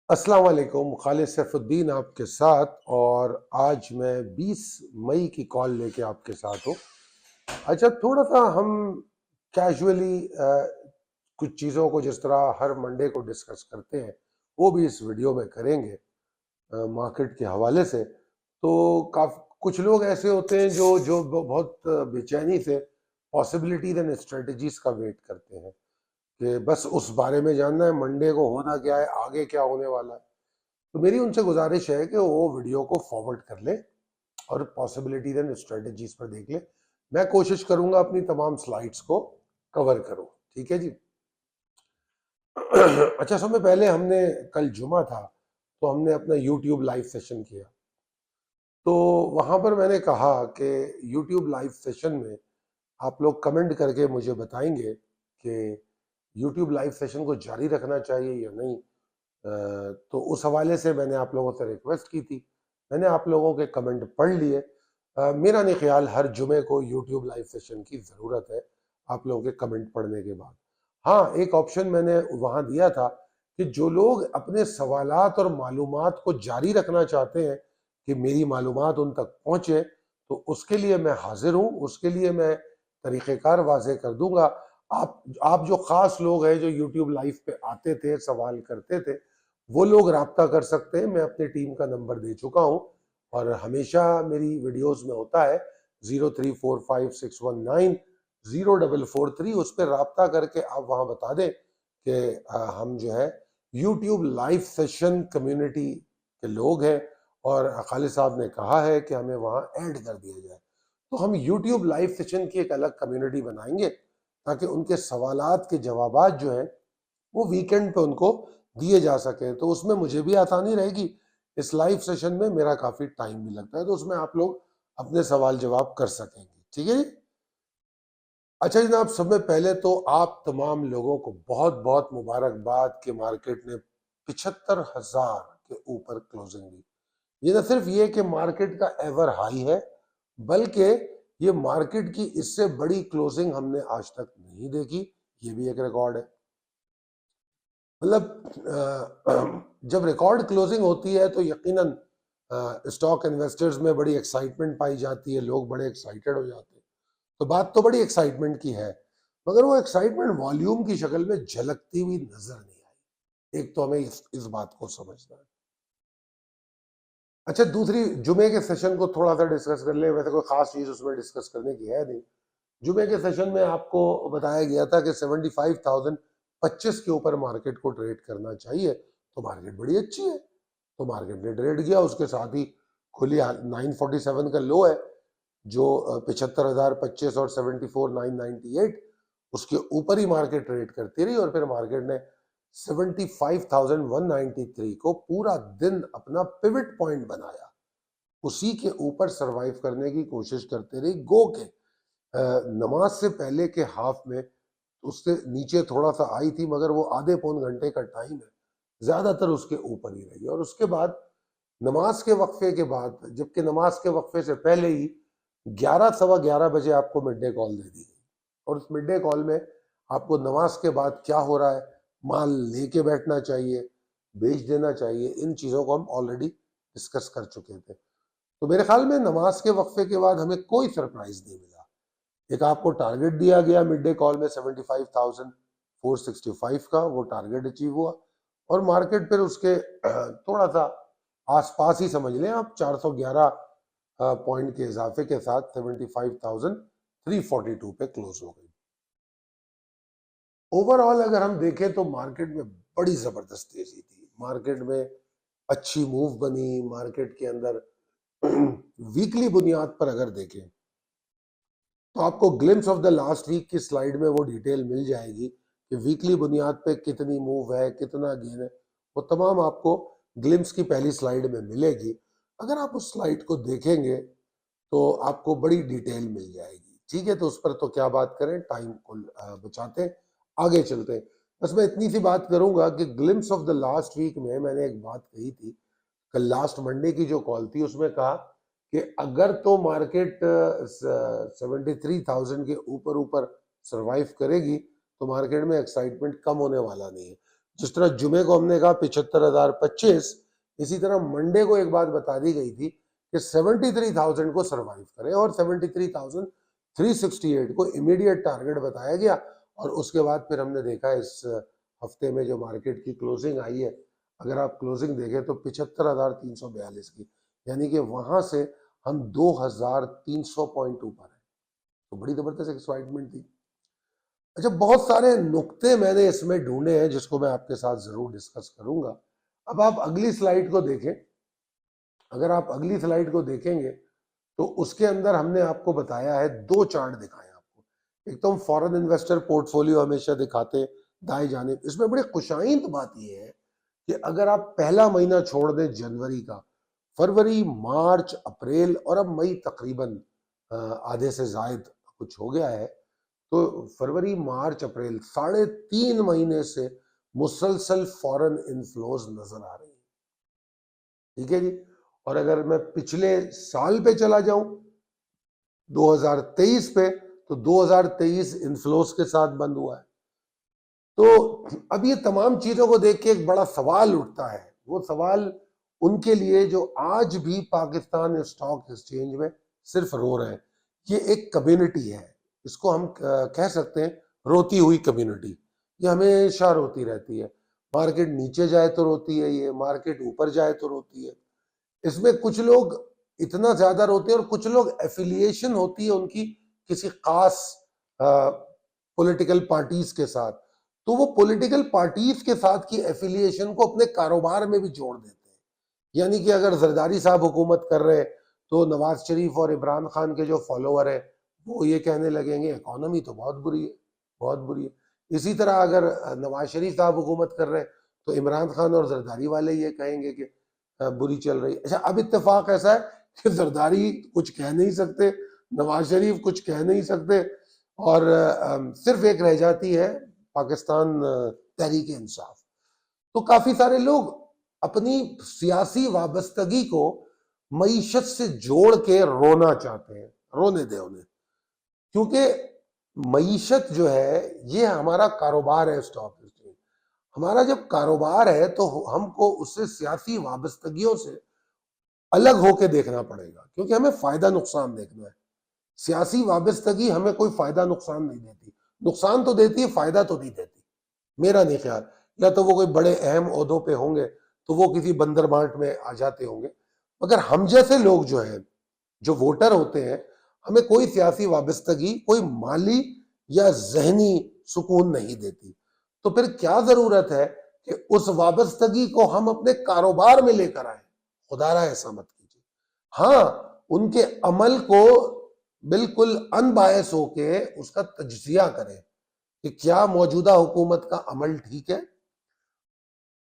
अस्सलाम वालेकुम, खालिद सैफुद्दीन आपके साथ। और आज मैं 20 मई की कॉल लेके आपके साथ हूँ। अच्छा, थोड़ा सा हम कैजुअली कुछ चीज़ों को जिस तरह हर मंडे को डिस्कस करते हैं वो भी इस वीडियो में करेंगे मार्केट के हवाले से। तो कुछ लोग ऐसे होते हैं जो जो बहुत बेचैनी से पॉसिबिलिटीज एंड स्ट्रेटजीज का वेट करते हैं कि बस उस बारे में जानना है मंडे को होना क्या है, आगे क्या होने वाला है। तो मेरी उनसे गुजारिश है कि वो वीडियो को फॉरवर्ड कर ले और पॉसिबिलिटीज एंड स्ट्रेटजीज पर देख ले। मैं कोशिश करूंगा अपनी तमाम स्लाइड्स को कवर करूं। ठीक है जी। अच्छा, समय पहले हमने कल जुमा था तो हमने अपना यूट्यूब लाइव सेशन किया। तो वहां पर मैंने कहा कि यूट्यूब लाइव सेशन में आप लोग कमेंट करके मुझे बताएंगे कि यूट्यूब लाइव सेशन को जारी रखना चाहिए या नहीं। तो उस हवाले से मैंने आप लोगों से रिक्वेस्ट की थी। मैंने आप लोगों के कमेंट पढ़ लिए। मेरा नहीं ख्याल हर जुमे को यूट्यूब लाइव सेशन की ज़रूरत है आप लोगों के कमेंट पढ़ने के बाद। हाँ, एक ऑप्शन मैंने वहाँ दिया था कि जो लोग अपने सवालात और मालूमात को जारी रखना चाहते हैं कि मेरी मालूमात उन तक पहुँचे, तो उसके लिए मैं हाजिर हूँ, उसके लिए मैं तरीक़ेकार वाज़े कर दूंगा। आप जो ख़ास लोग हैं जो यूट्यूब लाइव पे आते थे, सवाल करते थे, वो लोग राब्ता कर सकते हैं। मैं अपनी टीम का नंबर दे चुका हूँ और हमेशा मेरी वीडियोस में होता है 034561904443। उस पर राब्ता करके आप वहाँ बता दें कि हम जो है यूट्यूब लाइव सेशन कम्युनिटी के लोग हैं और खालिद साहब ने कहा है कि हमें वहाँ ऐड कर दिया जाए। तो हम यूट्यूब लाइव सेशन की एक अलग कम्युनिटी बनाएंगे ताकि उनके सवालात के जवाबात जो हैं वो वीकेंड पे उनको दिए जा सके। तो उसमें मुझे भी आसानी रहेगी। इस लाइव सेशन में मेरा काफ़ी टाइम भी लगता है, तो उसमें आप लोग अपने सवाल जवाब कर सकेंगे। ठीक है जी। अच्छा जनाब, सब में पहले तो आप तमाम लोगों को बहुत बहुत मुबारकबाद कि मार्केट ने 75,000 के ऊपर क्लोजिंग दी। ये न सिर्फ ये कि मार्केट का एवर हाई है, बल्कि ये मार्केट की इससे बड़ी क्लोजिंग हमने आज तक नहीं देखी। ये भी एक रिकॉर्ड है। मतलब जब रिकॉर्ड क्लोजिंग होती है तो यकीनन स्टॉक इन्वेस्टर्स में बड़ी एक्साइटमेंट पाई जाती है, लोग बड़े एक्साइटेड हो जाते हैं। तो बात तो बड़ी एक्साइटमेंट की है, मगर वो एक्साइटमेंट वॉल्यूम की शक्ल में झलकती हुई नजर नहीं आई। एक तो हमें इस बात को समझना है। अच्छा, दूसरी, जुमे के सेशन को थोड़ा सा डिस्कस कर ले। वैसे कोई खास चीज उसमें डिस्कस करने की है नहीं। जुमे के सेशन में आपको बताया गया था कि 75,025 के ऊपर मार्केट को ट्रेड करना चाहिए। तो मार्केट बड़ी अच्छी है, तो मार्केट ने ट्रेड किया। उसके साथ ही खुली 947 का लो है जो 75,025 और 74,998, उसके ऊपर ही मार्केट ट्रेड करती रही और फिर मार्केट ने 75,193 को पूरा दिन अपना पिवट पॉइंट बनाया। उसी के ऊपर सरवाइव करने की कोशिश करते रही। गो के नमाज से पहले के हाफ में उससे नीचे थोड़ा सा आई थी, मगर वो आधे पौन घंटे का टाइम है, ज्यादातर उसके ऊपर ही रही। और उसके बाद नमाज के वक्फे के बाद, जबकि नमाज के वक्फे से पहले ही 11 सवा 11 बजे आपको मिड डे कॉल दे दी गई और उस मिड डे कॉल में आपको नमाज के बाद क्या हो रहा है, माल लेके बैठना चाहिए, बेच देना चाहिए, इन चीज़ों को हम ऑलरेडी डिस्कस कर चुके थे। तो मेरे ख्याल में नमाज के वक्फे के बाद हमें कोई सरप्राइज नहीं मिला। एक आपको टारगेट दिया गया मिड डे कॉल में 75,465 का, वो टारगेट अचीव हुआ और मार्केट फिर उसके थोड़ा सा आसपास ही समझ लें आप, 411 पॉइंट के इजाफे के साथ 75,342 पे क्लोज हो गई। ओवरऑल अगर हम देखें तो मार्केट में बड़ी जबरदस्त तेजी थी। मार्केट में अच्छी मूव बनी। मार्केट के अंदर वीकली बुनियाद पर अगर देखें तो आपको glimpse of the last week की स्लाइड में वो डिटेल मिल जाएगी कि वीकली बुनियाद पे कितनी मूव है, कितना गेन है। वो तमाम आपको ग्लिम्स की पहली स्लाइड में मिलेगी। अगर आप उस स्लाइड को देखेंगे तो आपको बड़ी डिटेल मिल जाएगी। ठीक है, तो उस पर तो क्या बात करें, टाइम को बचाते आगे चलते। बस मैं इतनी सी बात करूंगा कि glimpse of the last week में मैंने एक बात कही थी कल लास्ट मंडे की जो कॉल थी, उसमें कहा कि अगर तो मार्केट 73,000 के ऊपर ऊपर सरवाइव करेगी तो मार्केट में एक्साइटमेंट कम होने वाला नहीं है। जिस तरह जुमे को हमने कहा 75,025, इसी तरह मंडे को एक बात बता दी गई थी कि 73,000 को सरवाइव करें और 73,368 को इमीडिएट टारगेट बताया गया। और उसके बाद फिर हमने देखा इस हफ्ते में जो मार्केट की क्लोजिंग आई है, अगर आप क्लोजिंग देखें तो 75,342 की, यानी कि वहां से हम 2,300 पॉइंट ऊपर है। तो बड़ी जबरदस्त एक्साइटमेंट थी। अच्छा, बहुत सारे नुक्ते मैंने इसमें ढूंढे हैं जिसको मैं आपके साथ जरूर डिस्कस करूंगा। अब आप अगली स्लाइड को देखें। अगर आप अगली स्लाइड को देखेंगे तो उसके अंदर हमने आपको बताया है, दो चार्ट दिखाए आपको। एक तो हम फॉरेन इन्वेस्टर पोर्टफोलियो हमेशा दिखाते दाएं जानिब। इसमें बड़ी खुशाइंद बात यह है कि अगर आप पहला महीना छोड़ दें जनवरी का, फरवरी, मार्च, अप्रैल और अब मई तकरीबन आधे से जायद कुछ हो गया है, तो फरवरी, मार्च, अप्रैल 3.5 महीने से मुसलसल फॉरेन इनफ्लोज नजर आ रही है। ठीक है जी। और अगर मैं पिछले साल पे चला जाऊं 2023 पे, तो 2023 इनफ्लोज के साथ बंद हुआ है। तो अब ये तमाम चीजों को देख के एक बड़ा सवाल उठता है। वो सवाल उनके लिए जो आज भी पाकिस्तान स्टॉक एक्सचेंज में सिर्फ रो रहे हैं। ये एक कम्युनिटी है, इसको हम कह सकते हैं रोती हुई कम्युनिटी। ये हमेशा रोती रहती है। मार्केट नीचे जाए तो रोती है, ये मार्केट ऊपर जाए तो रोती है। इसमें कुछ लोग इतना ज्यादा रोते हैं और कुछ लोग एफिलिएशन होती है उनकी किसी खास पॉलिटिकल पार्टीज के साथ, तो वो पॉलिटिकल पार्टीज के साथ की एफिलिएशन को अपने कारोबार में भी जोड़ देते हैं। यानी कि अगर जरदारी साहब हुकूमत कर रहे हैं तो नवाज शरीफ और इमरान खान के जो फॉलोअर है वो ये कहने लगेंगे इकोनॉमी तो बहुत बुरी है, बहुत बुरी है। इसी तरह अगर नवाज शरीफ साहब हुकूमत कर रहे हैं तो इमरान खान और जरदारी वाले ये कहेंगे कि बुरी चल रही है। अच्छा, अब इत्तेफाक ऐसा है कि जरदारी कुछ कह नहीं सकते, नवाज शरीफ कुछ कह नहीं सकते, और सिर्फ एक रह जाती है पाकिस्तान तहरीक इंसाफ। तो काफी सारे लोग अपनी सियासी वाबस्तगी को मईशत से जोड़ के रोना चाहते हैं। रोने दे उन्हें, क्योंकि मईशत जो है ये हमारा कारोबार है। स्टॉक एक्सचेंज हमारा जब कारोबार है तो हमको उससे सियासी वाबस्तगियों से अलग होके देखना पड़ेगा, क्योंकि हमें फायदा नुकसान देखना है। सियासी वाबस्तगी हमें कोई फायदा नुकसान नहीं देती। नुकसान तो देती है, फायदा तो नहीं देती, मेरा नहीं ख्याल। या तो वो कोई बड़े अहम ओहदों पे होंगे तो वो किसी बंदर बांट में आ जाते होंगे, मगर हम जैसे लोग जो है, जो वोटर होते हैं, हमें कोई सियासी वाबस्तगी, कोई माली या जहनी सुकून नहीं देती। तो फिर क्या जरूरत है कि उस वाबस्तगी को हम अपने कारोबार में लेकर आए। खुदारा ऐसा मत कीजिए। हाँ, उनके अमल को बिल्कुल अनबायस होके उसका तज्जिया करें कि क्या मौजूदा हुकूमत का अमल ठीक है।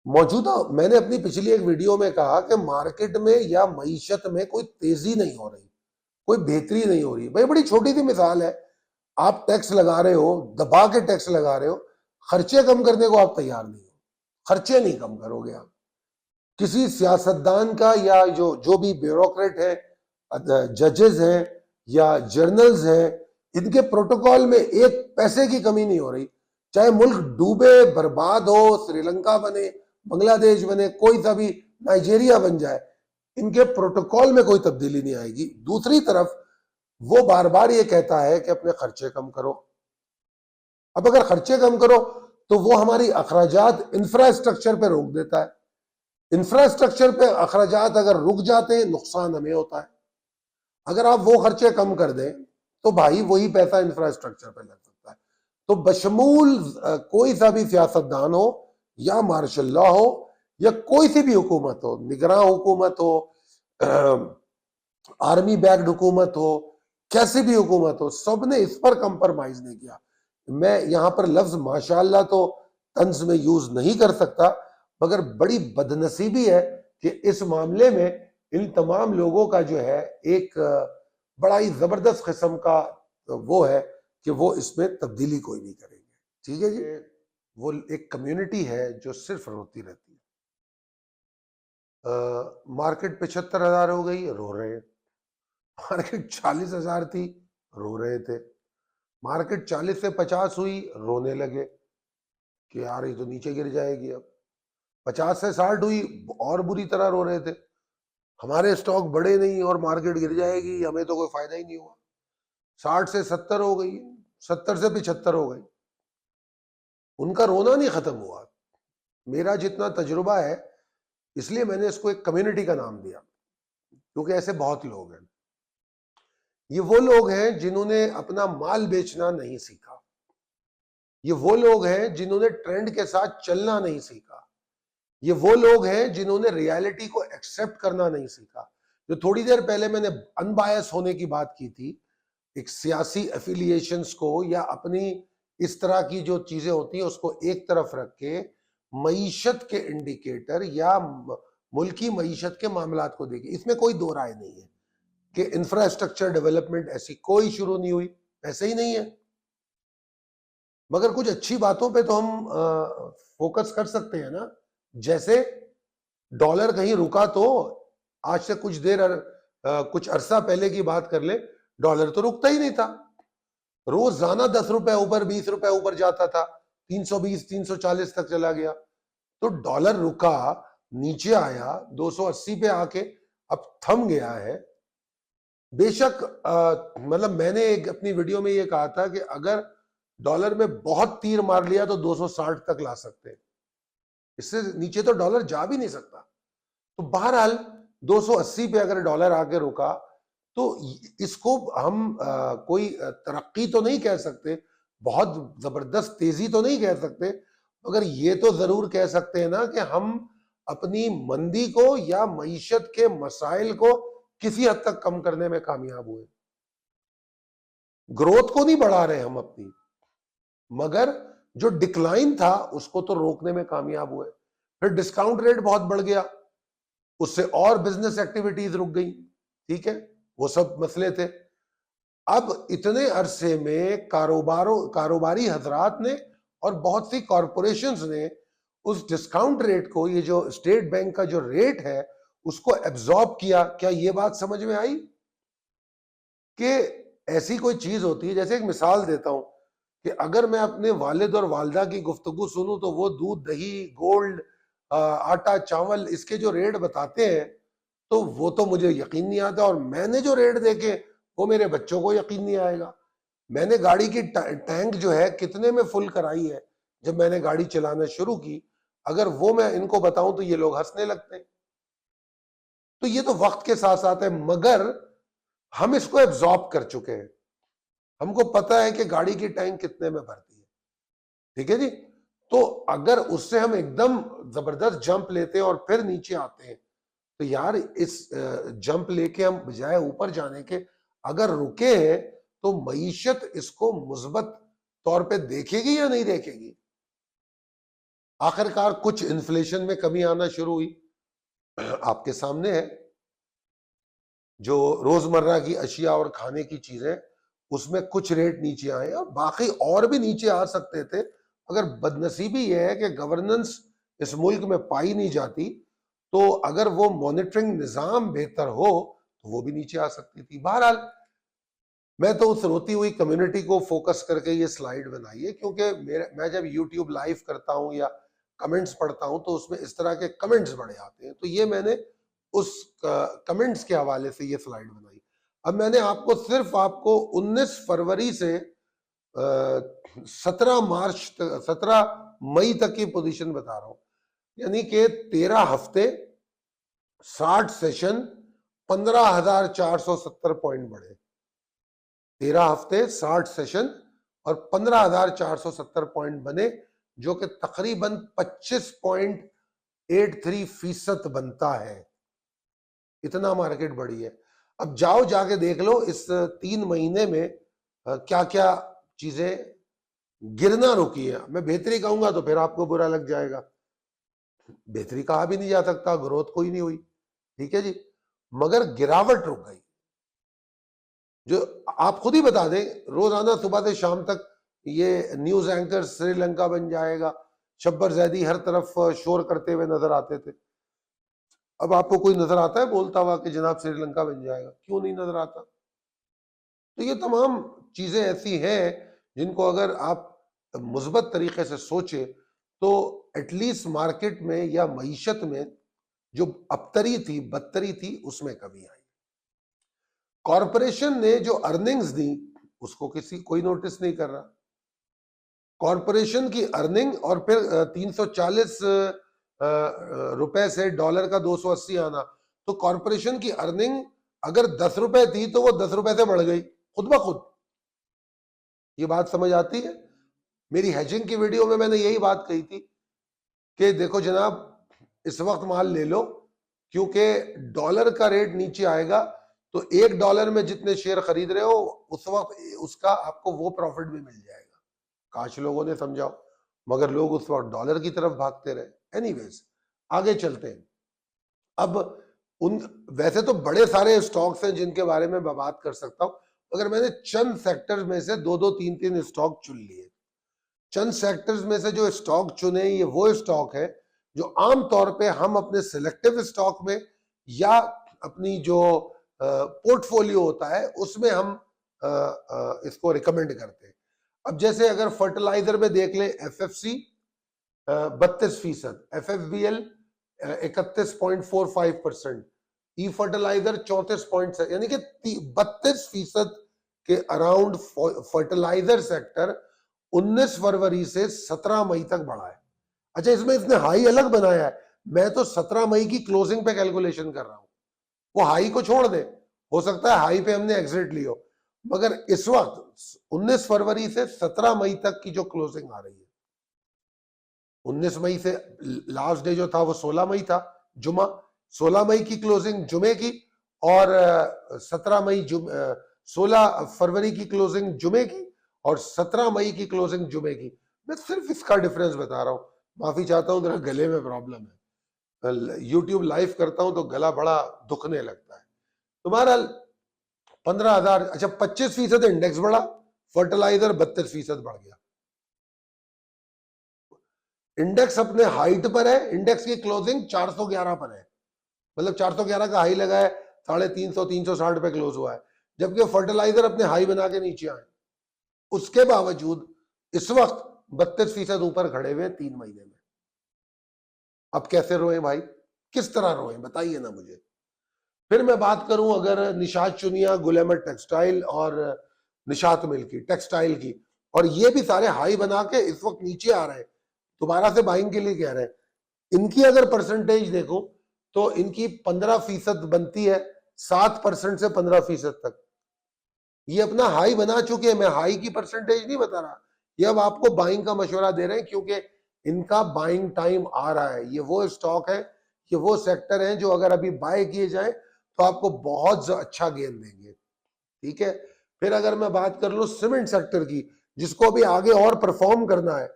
मौजूदा, मैंने अपनी पिछली एक वीडियो में कहा कि मार्केट में या मईशत में कोई तेजी नहीं हो रही, कोई बेहतरी नहीं हो रही। भाई बड़ी छोटी सी मिसाल है, आप टैक्स लगा रहे हो, दबा के टैक्स लगा रहे हो, खर्चे कम करने को आप तैयार नहीं हो, खर्चे नहीं कम करोगे आप। किसी सियासतदान का या जो भी ब्यूरोक्रेट है, जजेस हैं या जर्नल्स हैं, इनके प्रोटोकॉल में एक पैसे की कमी नहीं हो रही। चाहे मुल्क डूबे, बर्बाद हो, श्रीलंका बने, बांग्लादेश बने, कोई सा भी नाइजीरिया बन जाए, इनके प्रोटोकॉल में कोई तब्दीली नहीं आएगी। दूसरी तरफ वो बार बार ये कहता है कि अपने खर्चे कम करो। अब अगर खर्चे कम करो तो वो हमारी अखराजात इंफ्रास्ट्रक्चर पे रोक देता है। इंफ्रास्ट्रक्चर पे अखराजात अगर रुक जाते हैं, नुकसान हमें होता है। अगर आप वो खर्चे कम कर दें तो भाई वही पैसा इंफ्रास्ट्रक्चर पे लग सकता है। तो बशमूल कोई सा भी सियासतदान हो या मार्शल लॉ हो या कोई सी भी हुकूमत हो, निगरान हुकूमत हो, आर्मी बैक्ड हुकूमत हो, कैसी भी हुकूमत हो, सबने इस पर कंप्रोमाइज नहीं किया। मैं यहां पर लफ्ज माशाअल्लाह तो तंज में यूज नहीं कर सकता, मगर बड़ी बदनसीबी है कि इस मामले में इन तमाम लोगों का जो है एक बड़ा ही जबरदस्त किस्म का वो है कि वो इसमें तब्दीली कोई नहीं करेंगे। ठीक है जी। वो एक कम्युनिटी है जो सिर्फ रोती रहती है। मार्केट 75,000 हो गई, रो रहे हैं। मार्केट 40,000 थी, रो रहे थे। मार्केट 40 से 50 हुई, रोने लगे। कि यार ये तो नीचे गिर जाएगी। अब 50 से 60 हुई, और बुरी तरह रो रहे थे, हमारे स्टॉक बढ़े नहीं और मार्केट गिर जाएगी, हमें तो कोई फायदा ही नहीं हुआ। 60 से 70 हो गई, 70 से 75 हो गई, उनका रोना नहीं खत्म हुआ। मेरा जितना तजुर्बा है, इसलिए मैंने इसको एक कम्युनिटी का नाम दिया, क्योंकि ऐसे बहुत लोग हैं। ये वो लोग हैं जिन्होंने अपना माल बेचना नहीं सीखा, ये वो लोग हैं जिन्होंने ट्रेंड के साथ चलना नहीं सीखा, ये वो लोग हैं जिन्होंने रियलिटी को एक्सेप्ट करना नहीं सीखा। जो थोड़ी देर पहले मैंने अनबायस होने की बात की थी, एक सियासी एफिलिएशंस को या अपनी इस तरह की जो चीजें होती हैं उसको एक तरफ रख के मईशत के इंडिकेटर या मुल्की मईशत के मामलात को देखिए। इसमें कोई दो राय नहीं है कि इंफ्रास्ट्रक्चर डेवलपमेंट ऐसी कोई शुरू नहीं हुई, ऐसे ही नहीं है। मगर कुछ अच्छी बातों पे तो हम फोकस कर सकते हैं ना। जैसे डॉलर कहीं रुका तो आज से कुछ देर कुछ अरसा पहले की बात कर ले, डॉलर तो रुकता ही नहीं था, रोजाना 10 रुपए ऊपर 20 रुपए ऊपर जाता था, 320 340 तक चला गया। तो डॉलर रुका, नीचे आया 280 पे आके अब थम गया है। बेशक मतलब मैंने एक अपनी वीडियो में ये कहा था कि अगर डॉलर में बहुत तीर मार लिया तो 260 तक ला सकते हैं, इससे नीचे तो डॉलर जा भी नहीं सकता। तो बहरहाल 280 पे अगर डॉलर आके रुका तो इसको हम कोई तरक्की तो नहीं कह सकते, बहुत जबरदस्त तेजी तो नहीं कह सकते, मगर ये तो जरूर कह सकते हैं ना कि हम अपनी मंदी को या मईशत के मसाइल को किसी हद तक कम करने में कामयाब हुए। ग्रोथ को नहीं बढ़ा रहे हम अपनी, मगर जो डिक्लाइन था उसको तो रोकने में कामयाब हुए। फिर डिस्काउंट रेट बहुत बढ़ गया, उससे और बिजनेस एक्टिविटीज रुक गई, ठीक है, वो सब मसले थे। अब इतने अरसे में कारोबारी हजरात ने और बहुत सी कॉरपोरेशंस ने उस डिस्काउंट रेट को, ये जो स्टेट बैंक का जो रेट है, उसको एब्जॉर्ब किया। क्या ये बात समझ में आई कि ऐसी कोई चीज होती है? जैसे एक मिसाल देता हूं कि अगर मैं अपने वालिद और वालदा की गुफ्तगू सुनूं तो वो दूध, दही, गोल्ड, आटा, चावल, इसके जो रेट बताते हैं तो वो तो मुझे यकीन नहीं आता, और मैंने जो रेट देखे वो मेरे बच्चों को यकीन नहीं आएगा। मैंने गाड़ी की टैंक जो है कितने में फुल कराई है जब मैंने गाड़ी चलाना शुरू की, अगर वो मैं इनको बताऊं तो ये लोग हंसने लगते हैं। तो ये तो वक्त के साथ साथ है, मगर हम इसको एब्जॉर्ब कर चुके हैं। हमको पता है कि गाड़ी की टैंक कितने में भरती है, ठीक है जी। तो अगर उससे हम एकदम जबरदस्त जंप लेते हैं और फिर नीचे आते हैं, तो यार इस जंप लेके हम बजाय ऊपर जाने के अगर रुके हैं तो मईशत इसको मुस्बत तौर पे देखेगी या नहीं देखेगी? आखिरकार कुछ इन्फ्लेशन में कमी आना शुरू हुई, आपके सामने है। जो रोजमर्रा की अशिया और खाने की चीजें, उसमें कुछ रेट नीचे आए और बाकी और भी नीचे आ सकते थे, अगर बदनसीबी यह है कि गवर्नेंस इस मुल्क में पाई नहीं जाती, तो अगर वो मॉनिटरिंग निजाम बेहतर हो तो वो भी नीचे आ सकती थी। बहरहाल मैं तो उस रोती हुई कम्युनिटी को फोकस करके ये स्लाइड बनाई है, क्योंकि मैं जब यूट्यूब लाइव करता हूं या कमेंट्स पढ़ता हूं तो उसमें इस तरह के कमेंट्स बड़े आते हैं, तो ये मैंने उस कमेंट्स के हवाले से ये स्लाइड बनाई। अब मैंने आपको सिर्फ आपको 19 फरवरी से 17 मई तक की पोजीशन बता रहा हूं, यानी कि 13 हफ्ते 60 सेशन 15,470 पॉइंट बढ़े। 13 हफ्ते 60 सेशन और 15,470 पॉइंट बने, जो कि तकरीबन 25.83% बनता है। इतना मार्केट बढ़ी है। अब जाओ जाके देख लो इस 3 महीने में क्या क्या चीजें गिरना रुकी है। मैं बेहतरी कहूंगा तो फिर आपको बुरा लग जाएगा, बेहतरी कहा भी नहीं जा सकता, ग्रोथ कोई नहीं हुई, ठीक है जी, मगर गिरावट रुक गई। जो आप खुद ही बता दें, रोजाना सुबह से शाम तक ये न्यूज एंकर श्रीलंका बन जाएगा, शब्बर जैदी हर तरफ शोर करते हुए नजर आते थे। अब आपको कोई नजर आता है बोलता हुआ कि जनाब श्रीलंका बन जाएगा? क्यों नहीं नजर आता? तो ये तमाम चीजें ऐसी हैं जिनको अगर आप मुस्बत तरीके से सोचे तो एटलीस्ट मार्केट में या मईशत में जो अबतरी थी, बदतरी थी, उसमें कमी आई। कॉरपोरेशन ने जो अर्निंग्स दी उसको कोई नोटिस नहीं कर रहा। कॉरपोरेशन की अर्निंग और फिर 340 रुपए से डॉलर का 280 आना, तो कॉरपोरेशन की अर्निंग अगर 10 रुपए थी तो वो 10 रुपए से बढ़ गई खुद ब खुद। ये बात समझ आती है? मेरी हेजिंग की वीडियो में मैंने यही बात कही थी कि देखो जनाब, इस वक्त माल ले लो, क्योंकि डॉलर का रेट नीचे आएगा तो $1 में जितने शेयर खरीद रहे हो उस वक्त उसका आपको वो प्रॉफिट भी मिल जाएगा। काश लोगों ने समझाओ, मगर लोग उस वक्त डॉलर की तरफ भागते रहे। एनीवेज, आगे चलते हैं। अब वैसे तो बड़े सारे स्टॉक्स हैं जिनके बारे में मैं बात कर सकता हूं, मगर मैंने चंद सेक्टर्स में से दो तीन तीन स्टॉक चुन लिए। चंद सेक्टर्स में से जो स्टॉक चुने, ये वो स्टॉक है जो आमतौर पे हम अपने सिलेक्टिव स्टॉक में या अपनी जो पोर्टफोलियो होता है उसमें हम इसको रिकमेंड करते हैं। अब जैसे अगर फर्टिलाइजर में देख लें, FFC 32%, FFBL 31.45%, ई फर्टिलाइजर 34%, यानी कि 32% के अराउंड फर्टिलाइजर सेक्टर 19 फरवरी से 17 मई तक बढ़ा है। अच्छा, इसमें इसने हाई अलग बनाया है, मैं तो 17 मई की क्लोजिंग पे कैलकुलेशन कर रहा हूं। वो हाई को छोड़ दे, हो सकता है हाई पे हमने एग्जिट लियो, मगर इस वक्त 19 फरवरी से 17 मई तक की जो क्लोजिंग आ रही है, 19 मई से लास्ट डे जो था वो 16 मई था, जुमा, 16 मई की क्लोजिंग जुमे की, और 16 फरवरी की क्लोजिंग जुमे की, और 17 मई की क्लोजिंग जुमे की। मैं सिर्फ इसका डिफरेंस बता रहा हूं। माफी चाहता हूं, मेरा गले में प्रॉब्लम है, यूट्यूब लाइव करता हूं तो गला बड़ा दुखने लगता है। तुम्हारा 15,000, अच्छा 25% इंडेक्स बढ़ा, फर्टिलाइजर 32% बढ़ गया। इंडेक्स अपने हाइट पर है, इंडेक्स की क्लोजिंग 411 पर है, मतलब 411 का हाई लगा है, 350 360 पे क्लोज हुआ है, जबकि फर्टिलाइजर अपने हाई बना के नीचे आए। उसके बावजूद इस वक्त 32% ऊपर खड़े हुए 3 महीने में। अब कैसे रोए भाई, किस तरह रोए बताइए ना मुझे। फिर मैं बात करूं अगर निशात चुनिया, गुलेमर टेक्सटाइल और निशात मिल की, टेक्सटाइल की, और ये भी सारे हाई बना के इस वक्त नीचे आ रहे हैं, दोबारा से बाइंग के लिए कह रहे हैं। इनकी अगर परसेंटेज देखो तो इनकी 15% बनती है, 7% से 15% तक। ये अपना हाई बना चुके हैं, मैं हाई की परसेंटेज नहीं बता रहा, ये अब आपको बाइंग का मशवरा दे रहे हैं, क्योंकि इनका बाइंग टाइम आ रहा है। ये वो स्टॉक है, ये वो सेक्टर है जो अगर अभी बाय किए जाए तो आपको बहुत अच्छा गेन देंगे। ठीक है, फिर अगर मैं बात कर लूं सीमेंट सेक्टर की, जिसको अभी आगे और परफॉर्म करना है,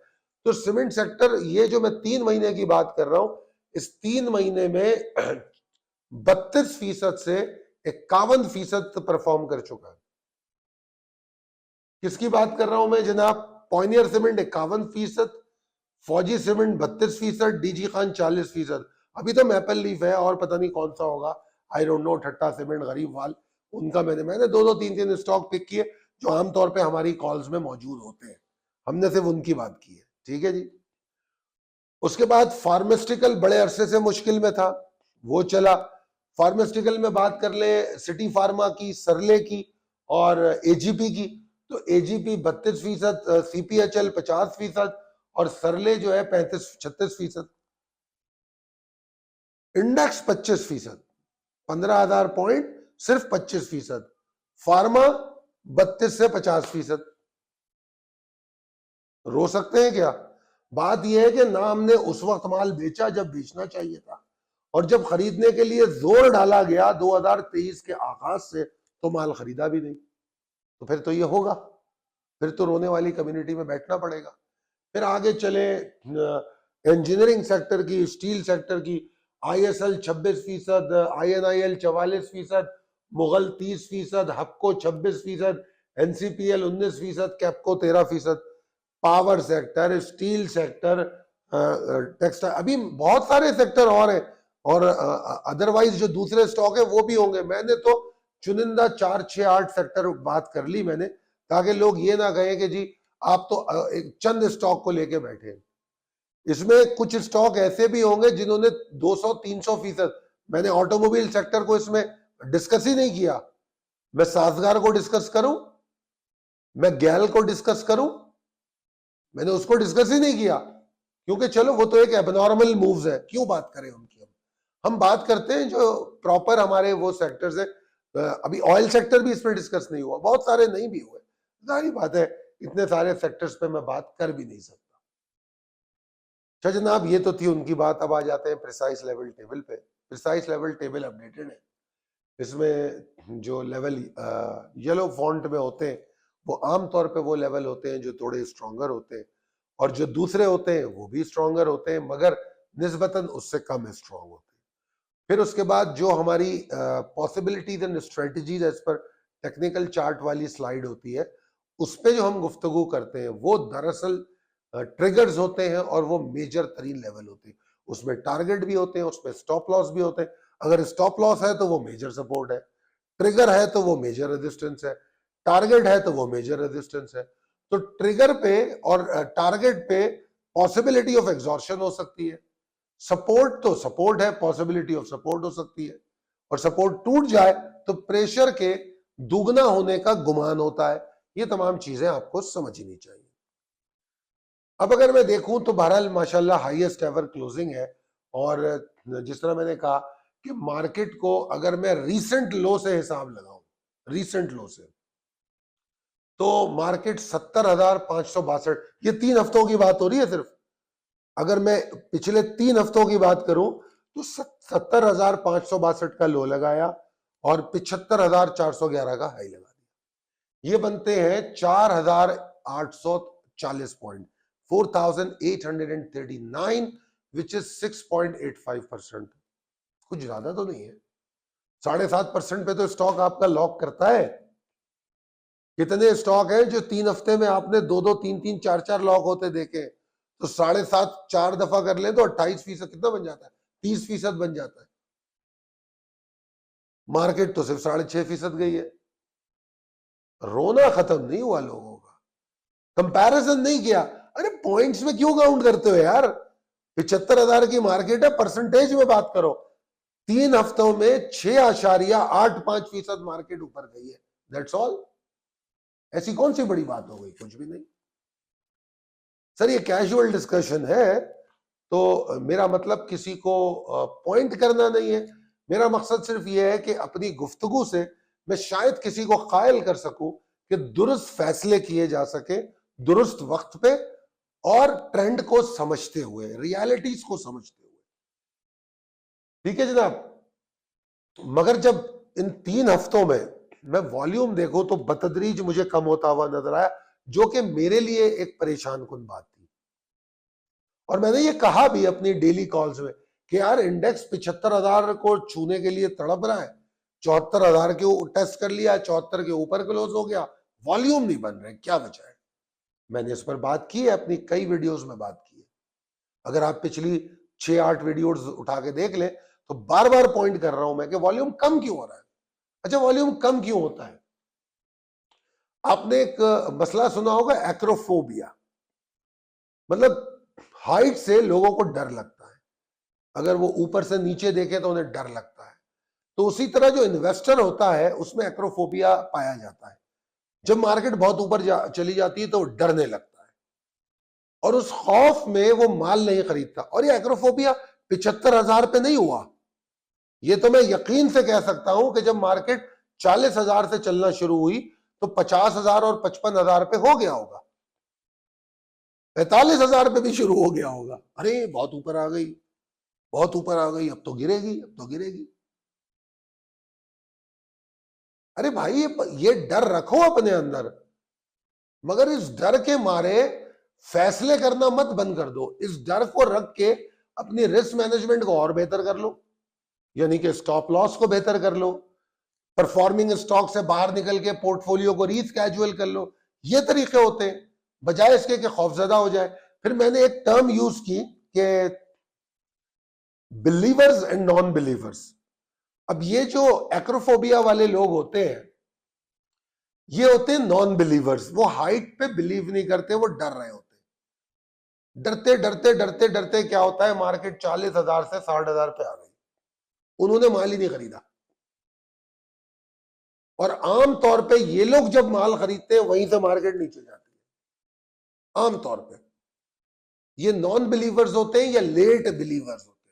तो सीमेंट सेक्टर, ये जो मैं 3 महीने की बात कर रहा हूं, इस 3 महीने में 32% से 51% परफॉर्म कर चुका है। किसकी बात कर रहा हूं मैं जनाब? पॉइनियर सीमेंट 51%, फौजी सीमेंट 32%, डीजी खान 40%। अभी तो मैपल लीफ है और पता नहीं कौन सा होगा, I don't know, Thatta cement, गरीब वाल, उनका मैंने दो तीन तीन स्टॉक पिक किए जो आमतौर पे हमारी कॉल्स में मौजूद होते हैं, हमने सिर्फ उनकी बात की है। ठीक है जी। उसके बाद फार्मास्यूटिकल बड़े अरसे से मुश्किल में था, वो चला। फार्मास्यूटिकल में बात कर ले सिटी फार्मा की, सरले की और एजीपी की, तो एजीपी 32%, सीपीएचएल 50% और सरले जो है 35-36%। इंडेक्स 25%, 15,000 पॉइंट, सिर्फ 25%। फार्मा 32 से 50%। रो सकते हैं क्या? बात यह है कि ना हमने उस वक्त माल बेचा जब बेचना चाहिए था, और जब खरीदने के लिए जोर डाला गया 2023 के आगाज से तो माल खरीदा भी नहीं, तो फिर तो ये होगा, फिर तो रोने वाली कम्युनिटी में बैठना पड़ेगा। फिर आगे चले इंजीनियरिंग सेक्टर की, स्टील सेक्टर की, ISL 26%, आईएनआईएल 44%, Mughal 30%, हपको 26%, NCPL 19%, Capco 13%। Power sector, steel sector, textile, अभी बहुत सारे सेक्टर और हैं, और अदरवाइज जो दूसरे स्टॉक है वो भी होंगे। मैंने तो चुनिंदा 4, 6, 8 सेक्टर बात कर ली मैंने, ताकि लोग ये ना कहें कि जी आप तो एक चंद स्टॉक को लेके बैठे हैं। इसमें कुछ स्टॉक ऐसे भी होंगे जिन्होंने 200-300%, मैंने ऑटोमोबाइल सेक्टर को इसमें डिस्कस ही नहीं किया। मैं साजगार को डिस्कस करूं, मैं गैल को डिस्कस करूं, मैंने उसको डिस्कस ही नहीं किया, क्योंकि चलो वो तो एक एबनॉर्मल मूव्स है, क्यों बात करें उनकी। हम बात करते हैं जो प्रॉपर हमारे वो सेक्टर्स है। अभी ऑयल सेक्टर भी इसमें डिस्कस नहीं हुआ, बहुत सारे नहीं भी हुए, जाहिर बात है इतने सारे सेक्टर्स पे मैं बात कर भी नहीं सकता। अच्छा जनाब, ये तो थी उनकी बात। अब आ जाते हैं प्रिसाइज लेवल टेबल पे। प्रिसाइज लेवल टेबल अपडेटेड है। इसमें जो लेवल येलो फॉन्ट में होते हैं वो आमतौर पे वो लेवल होते हैं जो थोड़े स्ट्रॉन्गर होते हैं, और जो दूसरे होते हैं वो भी स्ट्रॉन्गर होते हैं मगर निस्बतन उससे कम स्ट्रॉन्ग होते हैं। फिर उसके बाद जो हमारी पॉसिबिलिटीज एंड स्ट्रेटजीज एज पर टेक्निकल चार्ट वाली स्लाइड होती है, उस पे जो हम गुफ्तगू करते हैं वो दरअसल ट्रिगर्स होते हैं और वो मेजर तरीन लेवल होते हैं। उसमें टारगेट भी होते हैं, उसमें स्टॉप लॉस भी होते हैं। अगर स्टॉप लॉस है तो वो मेजर सपोर्ट है, ट्रिगर है तो वो मेजर रेजिस्टेंस है, टारगेट है तो वो मेजर रेजिस्टेंस है। तो ट्रिगर पे और टारगेट पे पॉसिबिलिटी ऑफ एग्जॉर्शन हो सकती है, सपोर्ट तो सपोर्ट है, पॉसिबिलिटी ऑफ सपोर्ट हो सकती है, और सपोर्ट टूट जाए तो प्रेशर के दुगना होने का गुमान होता है। ये तमाम चीजें आपको समझनी चाहिए। अब अगर मैं देखूं तो बहरहाल माशाल्लाह हाईएस्ट एवर क्लोजिंग है, और जिस तरह मैंने कहा कि मार्केट को अगर मैं रीसेंट लो से हिसाब लगाऊं, रीसेंट लो से, तो मार्केट 70,562, ये 3 हफ्तों की बात हो रही है सिर्फ। अगर मैं पिछले 3 हफ्तों की बात करूं तो 70,562 का लो लगाया और 75,411 का हाई लगा दिया। ये बनते हैं 4,840 पॉइंट, 4,839, विच इज 6.85%। कुछ ज्यादा तो नहीं है, 7.5% पे तो स्टॉक आपका लॉक करता है। कितने स्टॉक हैं जो 3 हफ्ते में आपने 2-2, 3-3, 4-4 लॉक होते देखे? तो 7.5 4 दफा कर लें तो 28% कितना बन जाता है? 30% बन जाता है। मार्केट तो सिर्फ 6.5% गई है। रोना खत्म नहीं हुआ लोगों का, कंपैरिजन नहीं किया। अरे पॉइंट्स में क्यों काउंट करते हो यार? 75,000 की मार्केट है, परसेंटेज में बात करो। 3 हफ्तों में 6.85% मार्केट ऊपर गई है, दैट्स ऑल। ऐसी कौन सी बड़ी बात हो गई? कुछ भी नहीं सर, ये कैजुअल डिस्कशन है, तो मेरा मतलब किसी को पॉइंट करना नहीं है। मेरा मकसद सिर्फ ये है कि अपनी गुफ्तगू से मैं शायद किसी को कायल कर सकूं कि दुरुस्त फैसले किए जा सके दुरुस्त वक्त पे, और ट्रेंड को समझते हुए, रियलिटीज को समझते हुए। ठीक है जनाब। मगर जब इन 3 हफ्तों में मैं वॉल्यूम देखो तो बतदरीज मुझे कम होता हुआ नजर आया, जो कि मेरे लिए एक परेशान कुन बात थी। और मैंने ये कहा भी अपनी डेली कॉल्स में कि यार इंडेक्स 75,000 को छूने के लिए तड़प रहा है, 74,000 के टेस्ट कर लिया, 74 के ऊपर क्लोज हो गया, वॉल्यूम नहीं बन रहे, क्या वजह है? मैंने इस पर बात की है, अपनी कई वीडियोस में बात की है। अगर आप पिछली 6-8 वीडियोस उठा के देख लें तो बार बार पॉइंट कर रहा हूं मैं कि वॉल्यूम कम क्यों हो रहा है। अच्छा, वॉल्यूम कम क्यों होता है? आपने एक मसला सुना होगा, एक्रोफोबिया, मतलब हाइट से लोगों को डर लगता है। अगर वो ऊपर से नीचे देखे तो उन्हें डर लगता है। तो उसी तरह जो इन्वेस्टर होता है उसमें एक्रोफोबिया पाया जाता है। जब मार्केट बहुत ऊपर चली जाती है तो डरने लगता है, और उस खौफ में वो माल नहीं खरीदता। और ये एक्रोफोबिया 75,000 पे नहीं हुआ, ये तो मैं यकीन से कह सकता हूं कि जब मार्केट 40,000 से चलना शुरू हुई तो 50,000 और 55,000 पे हो गया होगा, 45,000 पे भी शुरू हो गया होगा। अरे बहुत ऊपर आ गई, बहुत ऊपर आ गई, अब तो गिरेगी, अब तो गिरेगी। अरे भाई, ये डर रखो अपने अंदर, मगर इस डर के मारे फैसले करना मत बंद कर दो। इस डर को रख के अपनी रिस्क मैनेजमेंट को और बेहतर कर लो, यानी कि स्टॉप लॉस को बेहतर कर लो, परफॉर्मिंग स्टॉक से बाहर निकल के पोर्टफोलियो को रीस्केड्यूल कर लो। ये तरीके होते हैं, बजाय इसके कि खौफजदा हो जाए। फिर मैंने एक टर्म यूज की कि बिलीवर्स एंड नॉन बिलीवर्स। अब ये जो एक्रोफोबिया वाले लोग होते हैं, ये होते हैं नॉन बिलीवर्स। वो हाइट पे बिलीव नहीं करते, वो डर रहे होते हैं। डरते डरते डरते डरते क्या होता है, मार्केट 40,000 से 60,000 पे आ गई, उन्होंने माल ही नहीं खरीदा। और आम तौर पे ये लोग जब माल खरीदते हैं वहीं से मार्केट नीचे जाती है। आम तौर पे ये नॉन बिलीवर्स होते हैं या लेट बिलीवर्स होते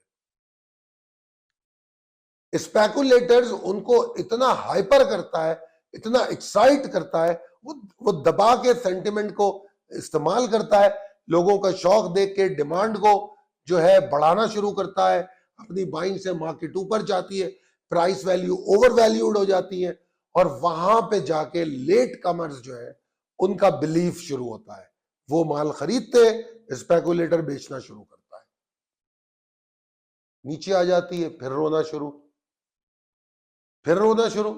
हैं। स्पेकुलेटर्स उनको इतना हाइपर करता है, इतना एक्साइट करता है, वो दबा के सेंटिमेंट को इस्तेमाल करता है, लोगों का शौक देख के डिमांड को जो है बढ़ाना शुरू करता है, अपनी बाइंग से मार्केट ऊपर जाती है, प्राइस वैल्यू ओवर वैल्यूड हो जाती है, और वहां पे जाके लेट कमर्स जो है उनका बिलीफ शुरू होता है, वो माल खरीदते, स्पेकुलेटर बेचना शुरू करता है, नीचे आ जाती है, फिर रोना शुरू, फिर रोना शुरू।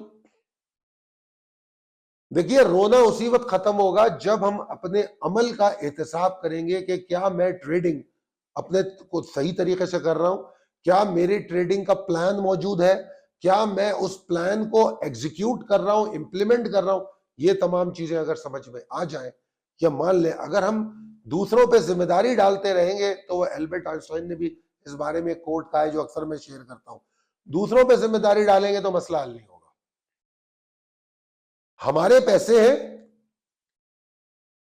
देखिए, रोना उसी वक्त खत्म होगा जब हम अपने अमल का एहतसाब करेंगे कि क्या मैं ट्रेडिंग अपने को सही तरीके से कर रहा हूं, क्या मेरी ट्रेडिंग का प्लान मौजूद है, क्या मैं उस प्लान को एग्जीक्यूट कर रहा हूं, इंप्लीमेंट कर रहा हूं। ये तमाम चीजें अगर समझ में आ जाए, या मान लें अगर हम दूसरों पे जिम्मेदारी डालते रहेंगे, तो वो एल्बर्ट आइंस्टाइन ने भी इस बारे में कोट कहा है जो अक्सर मैं शेयर करता हूं, दूसरों पे जिम्मेदारी डालेंगे तो मसला हल नहीं होगा। हमारे पैसे हैं,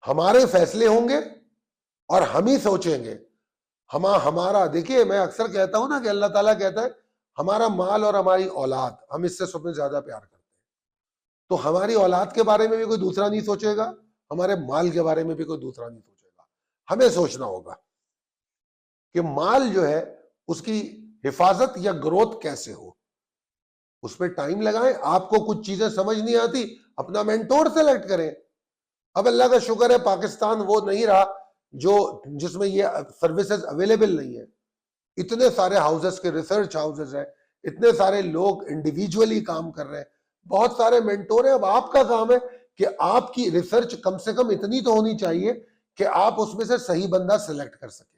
हमारे फैसले होंगे, और हम ही सोचेंगे। हमारा देखिए, मैं अक्सर कहता हूं ना कि अल्लाह ताला कहता है हमारा माल और हमारी औलाद, हम इससे सबसे ज्यादा प्यार करते हैं। तो हमारी औलाद के बारे में भी कोई दूसरा नहीं सोचेगा, हमारे माल के बारे में भी कोई दूसरा नहीं सोचेगा। हमें सोचना होगा कि माल जो है उसकी हिफाजत या ग्रोथ कैसे हो, उसमें टाइम लगाएं। आपको कुछ चीजें समझ नहीं आती, अपना मेंटोर सेलेक्ट करें। अब अल्लाह का शुक्र है पाकिस्तान वो नहीं रहा जो जिसमें ये सर्विसेज अवेलेबल नहीं है। इतने सारे हाउसेस के रिसर्च हाउसेस हैं, इतने सारे लोग इंडिविजुअली काम कर रहे हैं, बहुत सारे मेंटोर हैं। अब आपका काम है कि आपकी रिसर्च कम से कम इतनी तो होनी चाहिए कि आप उसमें से सही बंदा सिलेक्ट कर सके,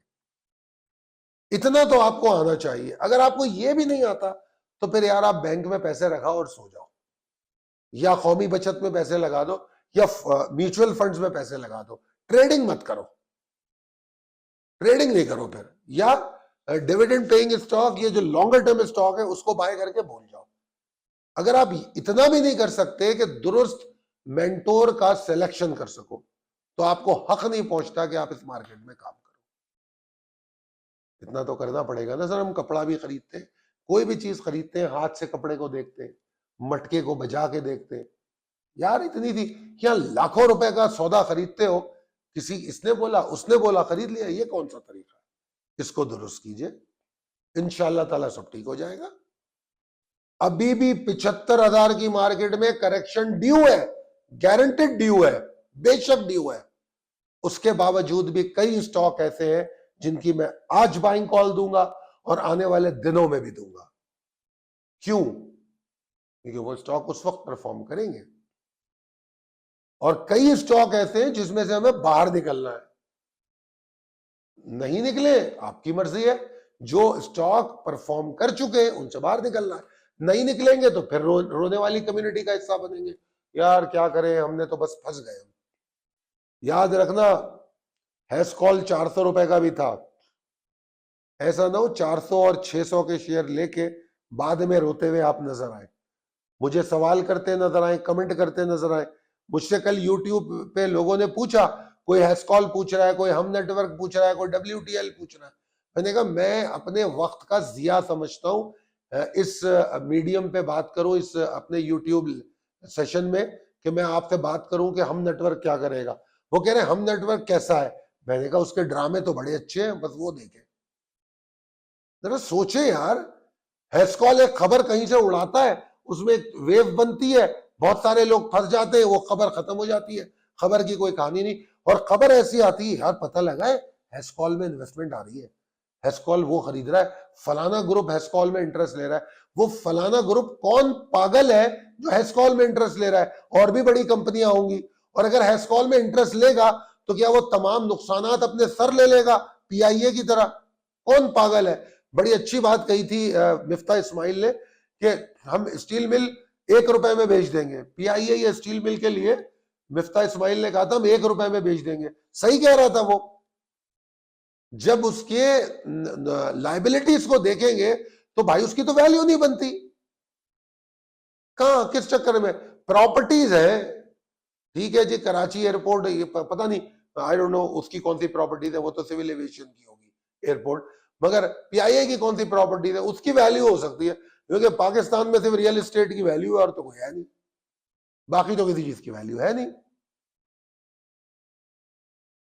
इतना तो आपको आना चाहिए। अगर आपको ये भी नहीं आता तो फिर यार आप बैंक में पैसे रखाओ और सो जाओ, या कौमी बचत में पैसे लगा दो, या म्यूचुअल फंड्स में पैसे लगा दो। ट्रेडिंग मत करो, ट्रेडिंग नहीं करो फिर, या डिविडेंड पेइंग स्टॉक, ये जो लॉन्गर टर्म स्टॉक है उसको बाय करके भूल जाओ। अगर आप इतना भी नहीं कर सकते कि दुरुस्त मेंटोर का सिलेक्शन कर सको, तो आपको हक नहीं पहुंचता कि आप इस मार्केट में काम करो। इतना तो करना पड़ेगा ना सर। हम कपड़ा भी खरीदते हैं, कोई भी चीज खरीदते हैं, हाथ से कपड़े को देखते हैं, मटके को बजा के देखते हैं। यार इतनी थी, क्या लाखों रुपए का सौदा खरीदते हो, किसी इसने बोला उसने बोला खरीद लिया, ये कौन सा तरीका है? इसको दुरुस्त कीजिए, इंशाअल्लाह ताला सब ठीक हो जाएगा। अभी भी 75,000 की मार्केट में करेक्शन ड्यू है, गारंटेड ड्यू है, बेशक ड्यू है। उसके बावजूद भी कई स्टॉक ऐसे हैं जिनकी मैं आज बाइंग कॉल दूंगा और आने वाले दिनों में भी दूंगा। क्यों? क्योंकि वो स्टॉक उस वक्त परफॉर्म करेंगे। और कई स्टॉक ऐसे हैं जिसमें से हमें बाहर निकलना है। नहीं निकले आपकी मर्जी है, जो स्टॉक परफॉर्म कर चुके हैं उनसे बाहर निकलना है। नहीं निकलेंगे तो फिर रोने वाली कम्युनिटी का हिस्सा बनेंगे, यार क्या करें, हमने तो बस फंस गए। याद रखना, हैश कॉल 400 रुपए का भी था। ऐसा ना हो 400 और 600 के शेयर लेके बाद में रोते हुए आप नजर आए, मुझे सवाल करते नजर आए, कमेंट करते नजर आए। मुझसे कल यूट्यूब पे लोगों ने पूछा, कोई हैश कॉल पूछ रहा है, कोई हम नेटवर्क पूछ रहा है, कोई WTL पूछ रहा है। मैंने कहा मैं अपने वक्त का जिया समझता हूँ इस मीडियम पे बात करूं, इस अपने यूट्यूब सेशन में, कि मैं आपसे बात करूं कि हम नेटवर्क क्या करेगा। वो कह रहे हैं हम नेटवर्क कैसा है? मैंने कहा उसके ड्रामे तो बड़े अच्छे हैं, बस वो देखें। जरा सोचे यार, हैश कॉल एक खबर कहीं से उड़ाता है, उसमें एक वेव बनती है, बहुत सारे लोग फंस जाते हैं, वो खबर खत्म हो जाती है, खबर की कोई कहानी नहीं। और खबर ऐसी आती है, यार पता लगा है हैश कॉल में इन्वेस्टमेंट आ रही है, हैश कॉल वो खरीद रहा है, फलाना ग्रुप हैश कॉल में इंटरेस्ट ले रहा है। वो फलाना ग्रुप कौन पागल है जो हैश कॉल में इंटरेस्ट ले रहा है? और भी बड़ी कंपनियां होंगी, और अगर हैश कॉल में इंटरेस्ट लेगा तो क्या वो तमाम नुकसानात अपने सर ले लेगा PIA की तरह? कौन पागल है? बड़ी अच्छी बात कही थी मिफ्ता इस्माइल ने कि हम स्टील मिल 1 रुपए में बेच देंगे। PIA या स्टील मिल के लिए मिफ्ता इस्माइल ने कहा था हम 1 रुपए में बेच देंगे। सही कह रहा था वो। जब उसके लाइबिलिटीज को देखेंगे तो भाई उसकी तो वैल्यू नहीं बनती। कहां, किस चक्कर में? प्रॉपर्टीज है, ठीक है जी, कराची एयरपोर्ट, ये पता नहीं, आई डोंट नो उसकी कौन सी प्रॉपर्टीज है, वो तो सिविल एविएशन की होगी एयरपोर्ट, मगर पीआईए की कौन सी प्रॉपर्टीज है, उसकी वैल्यू हो सकती है, क्योंकि पाकिस्तान में सिर्फ रियल एस्टेट की वैल्यू है और तो कोई है नहीं, बाकी तो किसी चीज की वैल्यू है नहीं।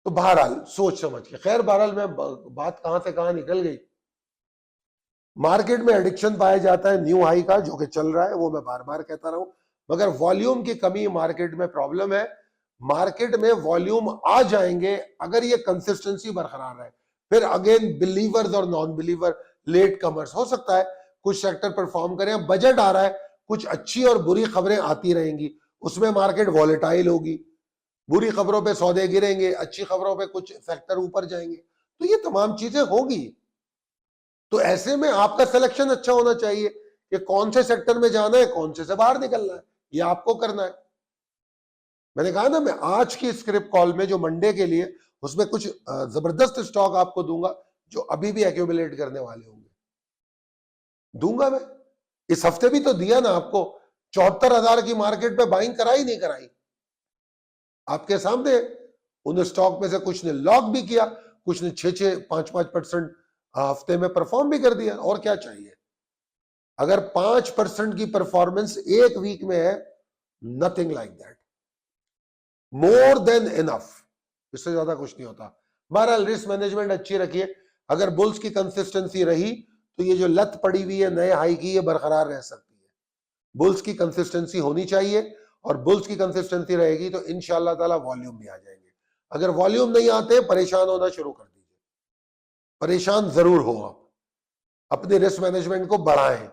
तो बहरहाल सोच समझ के, खैर बहरहाल मैं बात कहां से कहां निकल गई। मार्केट में एडिक्शन पाया जाता है न्यू हाई का, जो कि चल रहा है, वो मैं बार बार कहता रहा हूं, मगर वॉल्यूम की कमी मार्केट में प्रॉब्लम है। मार्केट में वॉल्यूम आ जाएंगे अगर ये कंसिस्टेंसी बरकरार है, फिर अगेन बिलीवर्स और नॉन बिलीवर, लेट कमर्स, हो सकता है कुछ सेक्टर परफॉर्म करें, बजट आ रहा है, कुछ अच्छी और बुरी खबरें आती रहेंगी, उसमें मार्केट वॉलेटाइल होगी, बुरी खबरों पे सौदे गिरेंगे, अच्छी खबरों पे कुछ सेक्टर ऊपर जाएंगे, तो ये तमाम चीजें होगी। तो ऐसे में आपका सिलेक्शन अच्छा होना चाहिए कि कौन से सेक्टर में जाना है, कौन से बाहर निकलना है, ये आपको करना है। मैंने कहा ना, मैं आज की स्क्रिप्ट कॉल में जो मंडे के लिए, उसमें कुछ जबरदस्त स्टॉक आपको दूंगा जो अभी भी एक्यूमुलेट करने वाले होंगे, दूंगा मैं। इस हफ्ते भी तो दिया ना आपको, 74,000 की मार्केट पे बाइंग कराई नहीं कराई, आपके सामने। उन स्टॉक में से कुछ ने लॉक भी किया, कुछ ने 6-6, 5-5% हफ्ते में परफॉर्म भी कर दिया, और क्या चाहिए। अगर 5% की परफॉर्मेंस एक वीक में है, nothing like that, more than enough, इससे ज्यादा कुछ नहीं होता। बहरहाल रिस्क मैनेजमेंट अच्छी रखिए। अगर बुल्स की कंसिस्टेंसी रही तो ये जो लत पड़ी हुई है नए हाई की, ये बरकरार रह सकती है। बुल्स की कंसिस्टेंसी होनी चाहिए, और बुल्स की कंसिस्टेंसी रहेगी तो इंशाअल्लाह ताला वॉल्यूम भी आ जाएंगे। अगर वॉल्यूम नहीं आते, परेशान होना शुरू कर दीजिए, परेशान जरूर हो आप, अपने रिस्क मैनेजमेंट को बढ़ाएं,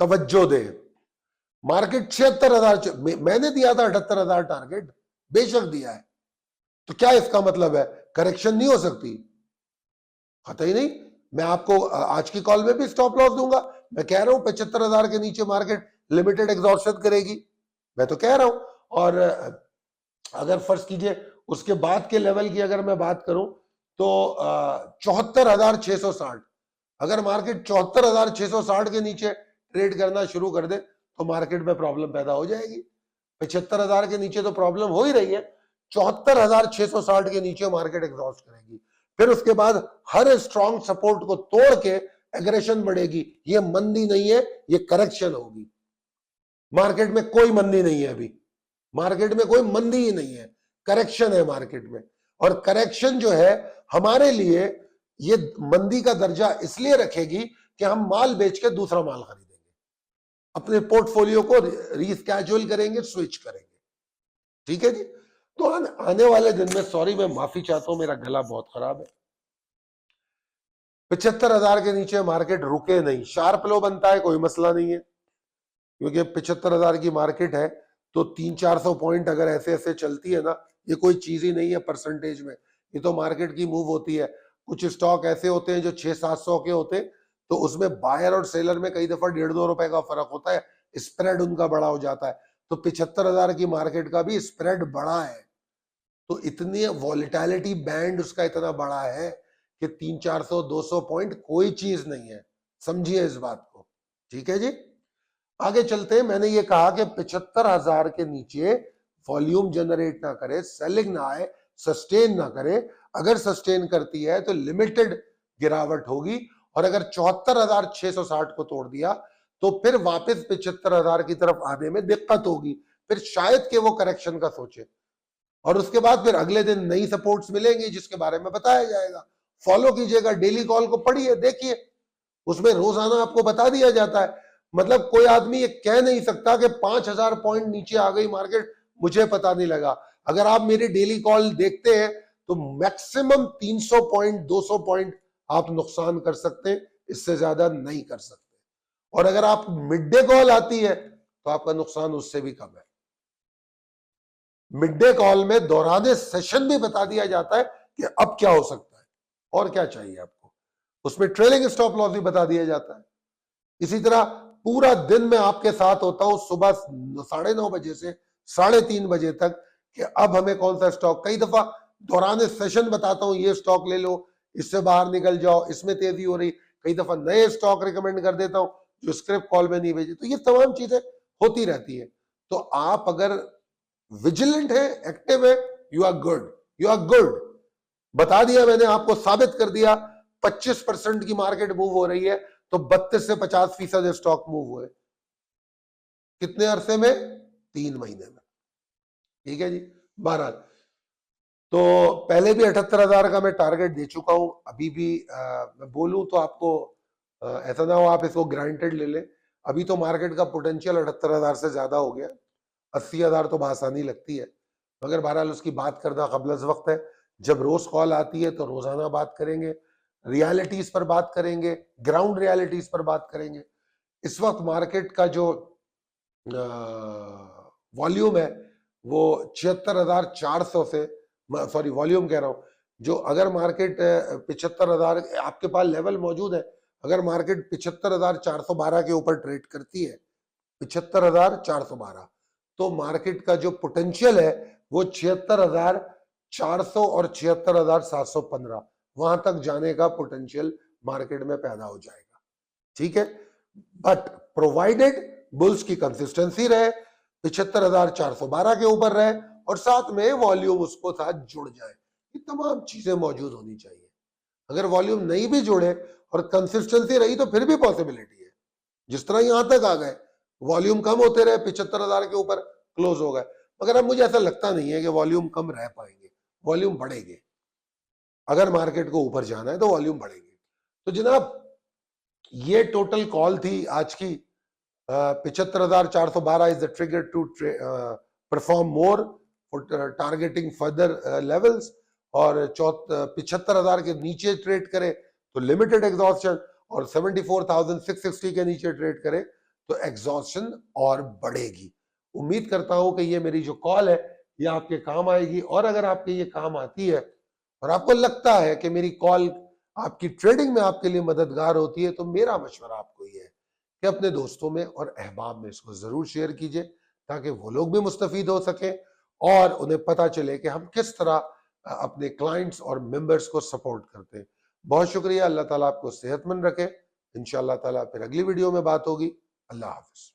तवज्जो दें। मार्केट 76,000, मैंने दिया था 78,000 टारगेट, बेशक दिया है, तो क्या इसका मतलब है करेक्शन नहीं हो सकती? पता ही नहीं। मैं आपको आज की कॉल में भी स्टॉप लॉस दूंगा, मैं कह रहा हूं 75,000 के नीचे मार्केट लिमिटेड एग्जॉर्शन करेगी, मैं तो कह रहा हूं। और अगर फर्ज कीजिए उसके बाद के लेवल की अगर मैं बात करूं तो 74,660, अगर मार्केट 74,660 के नीचे ट्रेड करना शुरू कर दे तो मार्केट में प्रॉब्लम पैदा हो जाएगी। 75,000 के नीचे तो प्रॉब्लम हो ही रही है, 74,660 के नीचे मार्केट एग्जॉस्ट करेगी, फिर उसके बाद हर स्ट्रॉन्ग सपोर्ट को तोड़ के एग्रेशन बढ़ेगी। ये मंदी नहीं है, ये करेक्शन होगी। मार्केट में कोई मंदी नहीं है अभी, मार्केट में कोई मंदी ही नहीं है, करेक्शन है मार्केट में। और करेक्शन जो है हमारे लिए, ये मंदी का दर्जा इसलिए रखेगी कि हम माल बेच के दूसरा माल खरीदेंगे, अपने पोर्टफोलियो को रीस्केड्यूल करेंगे, स्विच करेंगे, ठीक है जी। तो आने वाले दिन में, सॉरी मैं माफी चाहता हूं, मेरा गला बहुत खराब है, 75,000 के नीचे मार्केट रुके नहीं, शार्प लो बनता है, कोई मसला नहीं है, क्योंकि 75,000 की मार्केट है तो 300-400 पॉइंट अगर ऐसे ऐसे चलती है ना, ये कोई चीज ही नहीं है परसेंटेज में, ये तो मार्केट की मूव होती है। कुछ स्टॉक ऐसे होते हैं जो 600-700 के होते, तो उसमें बायर और सेलर में कई दफा 1.5-2 रुपए का फर्क होता है, स्प्रेड उनका बड़ा हो जाता है। तो 75,000 की मार्केट का भी स्प्रेड बड़ा है, तो इतनी वॉलेटिलिटी बैंड उसका इतना बड़ा है कि 300-400-200 पॉइंट कोई चीज नहीं है, समझिए इस बात को, ठीक है जी। आगे चलते हैं। मैंने ये कहा कि 75,000 के नीचे वॉल्यूम जनरेट ना करे, सेलिंग ना आए, सस्टेन ना करे। अगर सस्टेन करती है तो लिमिटेड गिरावट होगी, और अगर 74,660 को तोड़ दिया तो फिर वापस 75,000 की तरफ आने में दिक्कत होगी, फिर शायद कि वो करेक्शन का सोचे, और उसके बाद फिर अगले दिन नई सपोर्ट्स मिलेंगी जिसके बारे में बताया जाएगा। फॉलो कीजिएगा, डेली कॉल को पढ़िए, देखिए, उसमें रोजाना आपको बता दिया जाता है। मतलब कोई आदमी ये कह नहीं सकता कि 5,000 पॉइंट नीचे आ गई मार्केट, मुझे पता नहीं लगा। अगर आप मेरी डेली कॉल देखते हैं तो मैक्सिमम 300 पॉइंट, 200 पॉइंट आप नुकसान कर सकते हैं, इससे ज्यादा नहीं कर सकते। और अगर आप मिड डे कॉल आती है तो आपका नुकसान उससे भी कम है। मिड डे कॉल में दौराने सेशन भी बता दिया जाता है कि अब क्या हो सकता है और क्या चाहिए आपको, उसमें ट्रेलिंग स्टॉप लॉस भी बता दिया जाता है। इसी तरह पूरा दिन मैं आपके साथ होता हूं, सुबह 9:30 बजे से 3:30 बजे तक, कि अब हमें कौन सा स्टॉक, कई दफा दौरान सेशन बताता हूं ये स्टॉक ले लो, इससे बाहर निकल जाओ, इसमें तेजी हो रही, कई दफा नए स्टॉक रिकमेंड कर देता हूं जो स्क्रिप्ट कॉल में नहीं भेजे। तो ये तमाम चीजें होती रहती है। तो आप अगर विजिलेंट है, एक्टिव है, you are good, you are good. बता दिया मैंने आपको, साबित कर दिया। 25% की मार्केट मूव हो रही है तो 32 से 50% स्टॉक मूव हुए। कितने अरसे में? 3 महीने में। ठीक है जी। बहरहाल, तो पहले भी 78,000 का मैं टारगेट दे चुका हूं। अभी भी मैं बोलूं तो आपको ऐसा ना हो आप इसको ग्रांटेड ले लें। अभी तो मार्केट का पोटेंशियल 78,000 से ज्यादा हो गया। 80,000 तो आसानी लगती है, मगर बहरहाल उसकी बात करना कबल वक्त है। जब रोज कॉल आती है तो रोजाना बात करेंगे, रियलिटीज पर बात करेंगे, ग्राउंड रियलिटीज पर बात करेंगे। इस वक्त मार्केट का जो वॉल्यूम है वो 76,400 से, सॉरी वॉल्यूम कह रहा हूं, जो अगर मार्केट 75,000 आपके पास लेवल मौजूद है, अगर मार्केट 75,412 के ऊपर ट्रेड करती है, 75,412, तो मार्केट का जो पोटेंशियल है वो 76,400 और 76,715 वहां तक जाने का पोटेंशियल मार्केट में पैदा हो जाएगा। ठीक है, बट प्रोवाइडेड बुल्स की कंसिस्टेंसी रहे, 75,412 के ऊपर रहे और साथ में वॉल्यूम उसको साथ जुड़ जाए। ये तमाम चीजें मौजूद होनी चाहिए। अगर वॉल्यूम नहीं भी जुड़े और कंसिस्टेंसी रही तो फिर भी पॉसिबिलिटी है। जिस तरह यहां तक आ गए, वॉल्यूम कम होते रहे, 75,000 के ऊपर क्लोज हो गए, मगर अब मुझे ऐसा लगता नहीं है कि वॉल्यूम कम रह पाएंगे, वॉल्यूम बढ़ेंगे। अगर मार्केट को ऊपर जाना है तो वॉल्यूम बढ़ेंगे। तो जनाब, ये टोटल कॉल थी आज की। 75,412 is the trigger to perform more for targeting further levels, और 75,000 के नीचे ट्रेड करे तो लिमिटेड एग्जॉस्शन, और 74,660 के नीचे ट्रेड करे तो एग्जॉस्शन और बढ़ेगी। उम्मीद करता हूं कि ये मेरी जो कॉल है ये आपके काम आएगी, और अगर आपके ये काम आती है और आपको लगता है कि मेरी कॉल आपकी ट्रेडिंग में आपके लिए मददगार होती है, तो मेरा मशवरा आपको ये है कि अपने दोस्तों में और अहबाब में इसको जरूर शेयर कीजिए, ताकि वो लोग भी मुस्तफीद हो सके और उन्हें पता चले कि हम किस तरह अपने क्लाइंट्स और मेंबर्स को सपोर्ट करते हैं। बहुत शुक्रिया। अल्लाह ताला आपको सेहतमंद रखे। इंशाअल्लाह ताला फिर अगली वीडियो में बात होगी। अल्लाह हाफिज।